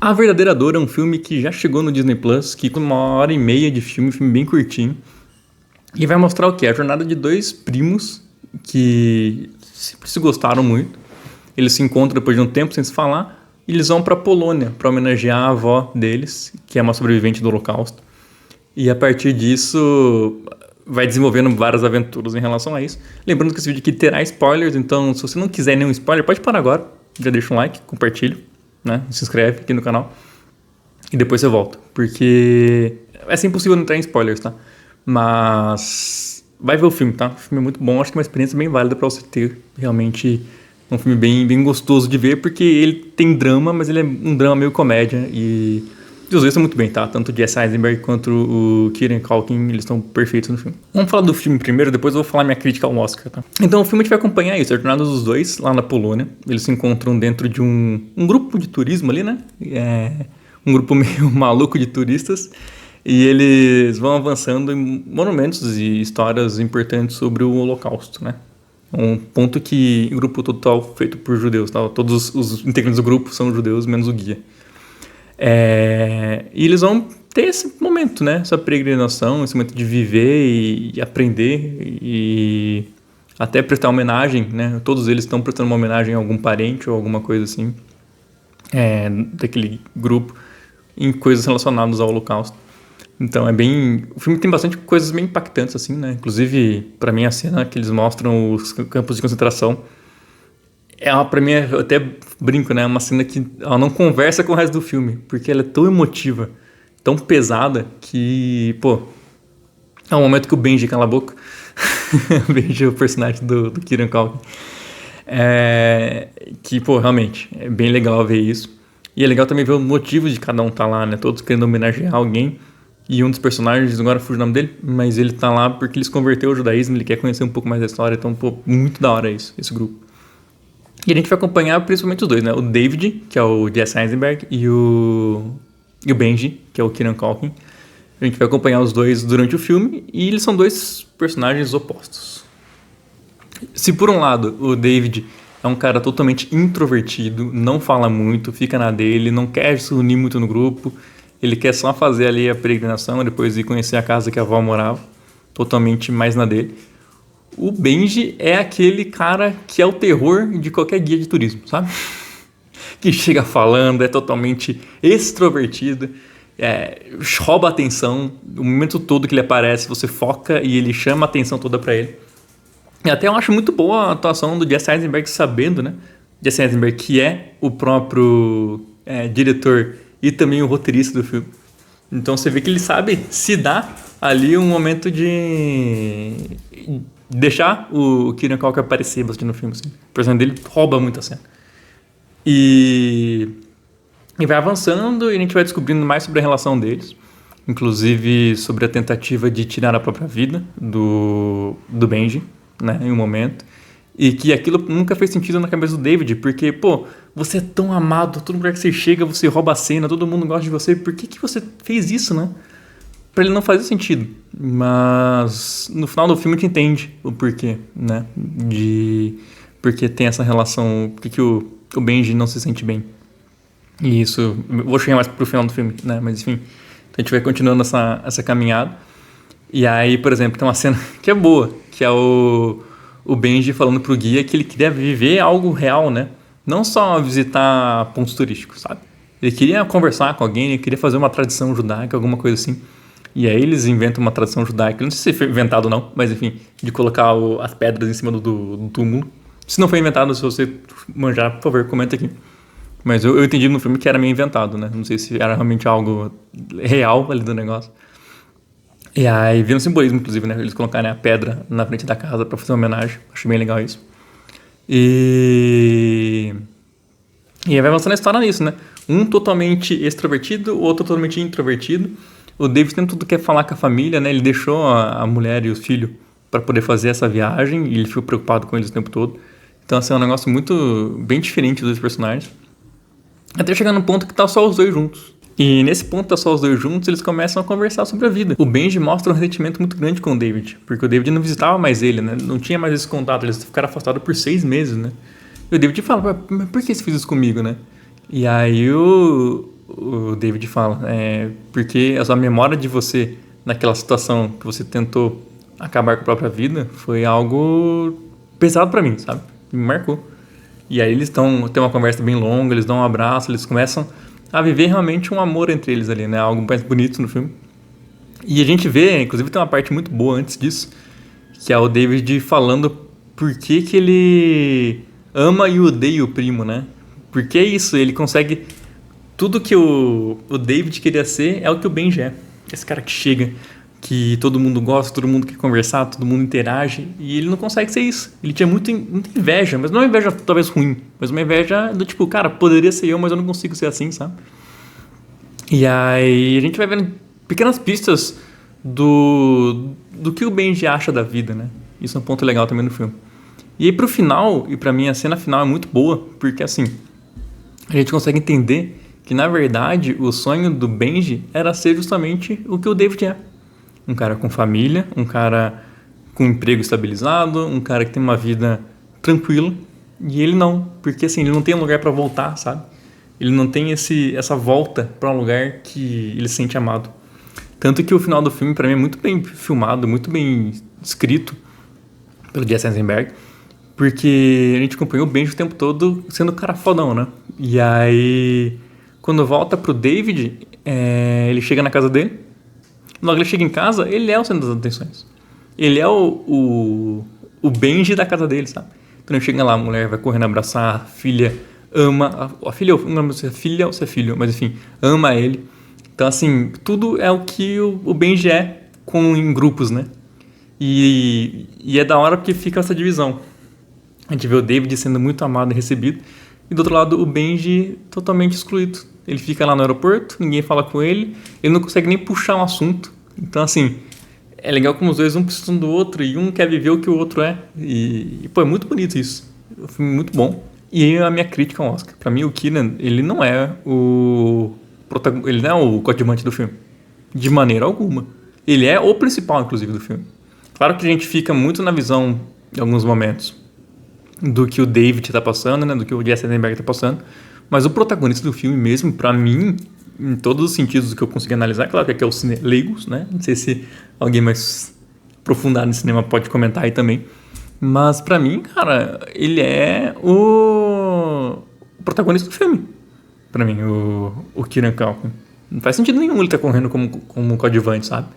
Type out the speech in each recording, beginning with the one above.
A Verdadeira Dor é um filme que já chegou no Disney Plus, que com 1h30 de filme bem curtinho. E vai mostrar o quê? A jornada de dois primos que sempre se gostaram muito. Eles se encontram depois de um tempo sem se falar e eles vão pra Polônia para homenagear a avó deles, que é uma sobrevivente do Holocausto. E a partir disso vai desenvolvendo várias aventuras em relação a isso. Lembrando que esse vídeo aqui terá spoilers, então se você não quiser nenhum spoiler, pode parar agora. Já deixa um like, compartilha, né? Se inscreve aqui no canal. E depois você volta. Porque é impossível não entrar em spoilers, tá? Mas vai ver o filme, tá? O filme é muito bom. Acho que é uma experiência bem válida pra você ter. Realmente um filme bem gostoso de ver. Porque ele tem drama, mas ele é um drama meio comédia. E os dois estão muito bem, tá? Tanto o Jesse Eisenberg quanto o Kieran Culkin, eles estão perfeitos no filme. Vamos falar do filme primeiro, depois eu vou falar minha crítica ao Oscar, tá? Então o filme a gente vai acompanhar isso, a jornada dos dois lá na Polônia. Eles se encontram dentro de um grupo de turismo ali, né? Um grupo meio maluco de turistas. E eles vão avançando em monumentos e histórias importantes sobre o Holocausto, né? Um ponto que o grupo total feito por judeus, tá? Todos os integrantes do grupo são judeus, menos o guia. E eles vão ter esse momento, né? Essa peregrinação, esse momento de viver e aprender e até prestar homenagem, né? Todos eles estão prestando uma homenagem a algum parente ou alguma coisa assim daquele grupo em coisas relacionadas ao Holocausto. Então o filme tem bastante coisas bem impactantes assim, né? Inclusive, pra mim, a cena que eles mostram os campos de concentração pra mim, eu até brinco, né? É uma cena que ela não conversa com o resto do filme, porque ela é tão emotiva, tão pesada, que, pô, é um momento que o Benji cala a boca. O Benji é o personagem do Kieran Culkin. Que, pô, realmente, é bem legal ver isso. E é legal também ver o motivo de cada um tá lá, né? Todos querendo homenagear alguém. E um dos personagens, agora fugiu o nome dele, mas ele tá lá porque ele se converteu ao judaísmo, ele quer conhecer um pouco mais da história. Então, pô, muito da hora isso, esse grupo. E a gente vai acompanhar principalmente os dois, né? O David, que é o Jesse Eisenberg, e o Benji, que é o Kieran Culkin. A gente vai acompanhar os dois durante o filme e eles são dois personagens opostos. Se por um lado o David é um cara totalmente introvertido, não fala muito, fica na dele, não quer se unir muito no grupo, ele quer só fazer ali a peregrinação, depois ir conhecer a casa que a avó morava, totalmente mais na dele. O Benji é aquele cara que é o terror de qualquer guia de turismo, sabe? Que chega falando, é totalmente extrovertido, rouba a atenção, o momento todo que ele aparece você foca e ele chama a atenção toda pra ele. E até eu acho muito boa a atuação do Jesse Eisenberg sabendo, né? Jesse Eisenberg que é o próprio diretor e também o roteirista do filme. Então você vê que ele sabe se dar ali um momento de deixar o Kieran Culkin aparecer bastante no filme, assim. O personagem dele rouba muito a cena. E vai avançando e a gente vai descobrindo mais sobre a relação deles. Inclusive sobre a tentativa de tirar a própria vida do Benji, né, em um momento. E que aquilo nunca fez sentido na cabeça do David, porque, pô, você é tão amado, todo lugar que você chega, você rouba a cena, todo mundo gosta de você, por que você fez isso, né? Pra ele não fazer sentido, mas no final do filme a gente entende o porquê, né, porque tem essa relação, porque o Benji não se sente bem. E isso, eu vou chegar mais pro final do filme, né, mas enfim, então a gente vai continuando essa caminhada. E aí, por exemplo, tem uma cena que é boa, que é o Benji falando pro guia que ele queria viver algo real, né, não só visitar pontos turísticos, sabe? Ele queria conversar com alguém, ele queria fazer uma tradição judaica, alguma coisa assim. E aí eles inventam uma tradição judaica, não sei se foi inventado ou não, mas enfim, de colocar as pedras em cima do túmulo. Se não foi inventado, se você manjar, por favor, comenta aqui. Mas eu entendi no filme que era meio inventado, né? Não sei se era realmente algo real ali do negócio. E aí vira um simbolismo, inclusive, né? Eles colocarem a pedra na frente da casa pra fazer uma homenagem. Acho bem legal isso. E aí vai avançando a história nisso, né? Um totalmente extrovertido, o outro totalmente introvertido. O David tem tudo quer falar com a família, né? Ele deixou a mulher e os filhos para poder fazer essa viagem e ele ficou preocupado com eles o tempo todo. Então, assim, é um negócio muito bem diferente dos dois personagens. Até chegar no ponto que tá só os dois juntos. E nesse ponto tá só os dois juntos, eles começam a conversar sobre a vida. O Benji mostra um ressentimento muito grande com o David, porque o David não visitava mais ele, né? Não tinha mais esse contato, eles ficaram afastados por 6 meses, né? E o David fala, mas por que você fez isso comigo, né? E aí o o David fala. Porque a sua memória de você, naquela situação que você tentou acabar com a própria vida, foi algo pesado pra mim, sabe? Me marcou. E aí eles têm uma conversa bem longa, eles dão um abraço, eles começam a viver realmente um amor entre eles ali, né? Algo mais bonito no filme. E a gente vê, inclusive tem uma parte muito boa antes disso, que é o David falando por que ele ama e odeia o primo, né? Porque é isso, ele consegue... Tudo que o David queria ser é o que o Benji é. Esse cara que chega, que todo mundo gosta, todo mundo quer conversar, todo mundo interage, e ele não consegue ser isso. Ele tinha muita inveja, mas não uma inveja talvez ruim, mas uma inveja do tipo, cara, poderia ser eu, mas eu não consigo ser assim, sabe? E aí a gente vai vendo pequenas pistas do que o Benji acha da vida, né? Isso é um ponto legal também no filme. E aí pro final, e pra mim a cena final é muito boa, porque assim, a gente consegue entender que na verdade o sonho do Benji era ser justamente o que o David é. Um cara com família, um cara com emprego estabilizado, um cara que tem uma vida tranquila, e ele não, porque assim, ele não tem um lugar pra voltar, sabe? Ele não tem essa volta pra um lugar que ele se sente amado. Tanto que o final do filme, pra mim, é muito bem filmado, muito bem escrito pelo Jesse Eisenberg, porque a gente acompanhou o Benji o tempo todo sendo o cara fodão, né? E aí, quando volta pro David, ele chega na casa dele, logo ele chega em casa, ele é o centro das atenções. Ele é o Benji da casa dele, sabe? Então ele chega lá, a mulher vai correndo abraçar, a filha ama, a filha, não lembro se é filha ou se é filho, mas enfim, ama ele. Então, assim, tudo é o que o Benji é em grupos, né? E é da hora porque fica essa divisão. A gente vê o David sendo muito amado e recebido, e do outro lado o Benji totalmente excluído. Ele fica lá no aeroporto, ninguém fala com ele, ele não consegue nem puxar um assunto. Então, assim, é legal como os dois um precisam do outro e um quer viver o que o outro é. Pô, é muito bonito isso. É um filme muito bom. E aí a minha crítica ao Oscar. Pra mim, o Keenan, ele não é ele não é o coadjuvante do filme. De maneira alguma. Ele é o principal, inclusive, do filme. Claro que a gente fica muito na visão, em alguns momentos, do que o David tá passando, né? Do que o Jesse Eisenberg tá passando. Mas o protagonista do filme mesmo, pra mim, em todos os sentidos que eu consegui analisar, claro que aqui é o Cine Leigos, né? Não sei se alguém mais aprofundado no cinema pode comentar aí também. Mas pra mim, cara, ele é o protagonista do filme. Pra mim, o Kieran Culkin. Não faz sentido nenhum ele estar correndo como coadjuvante, sabe?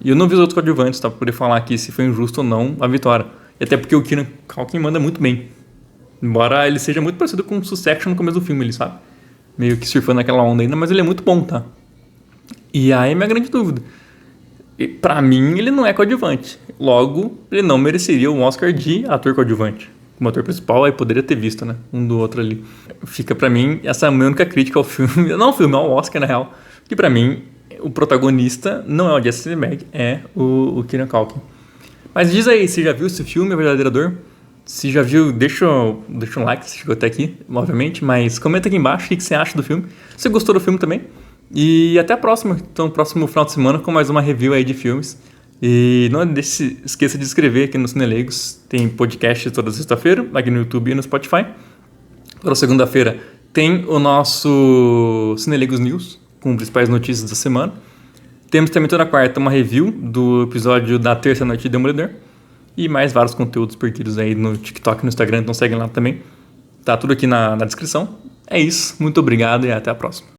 E eu não vi os outros coadjuvantes, tá? Pra poder falar aqui se foi injusto ou não a vitória. E até porque o Kieran Culkin manda muito bem. Embora ele seja muito parecido com o Succession no começo do filme, ele sabe? Meio que surfando naquela onda ainda, mas ele é muito bom, tá? E aí é minha grande dúvida. E pra mim, ele não é coadjuvante. Logo, ele não mereceria um Oscar de ator coadjuvante. Como ator principal, aí poderia ter visto, né? Um do outro ali. Fica pra mim, essa é a minha única crítica ao filme. Não ao filme, ao Oscar, na real. Que pra mim, o protagonista não é o Jesse Eisenberg, é o Kieran Culkin. Mas diz aí, você já viu esse filme, A Verdadeira Dor? Se já viu, deixa um like se chegou até aqui, obviamente. Mas comenta aqui embaixo o que você acha do filme. Se você gostou do filme também. E até a próxima. Então, próximo final de semana com mais uma review aí de filmes. E não esqueça de se inscrever aqui no Cineleigos. Tem podcast toda sexta-feira, aqui no YouTube e no Spotify. Toda segunda-feira tem o nosso Cineleigos News, com as principais notícias da semana. Temos também toda quarta uma review do episódio da terça noite de Demolidor. E mais vários conteúdos perdidos aí no TikTok e no Instagram, então seguem lá também. Tá tudo aqui na descrição. É isso, muito obrigado e até a próxima.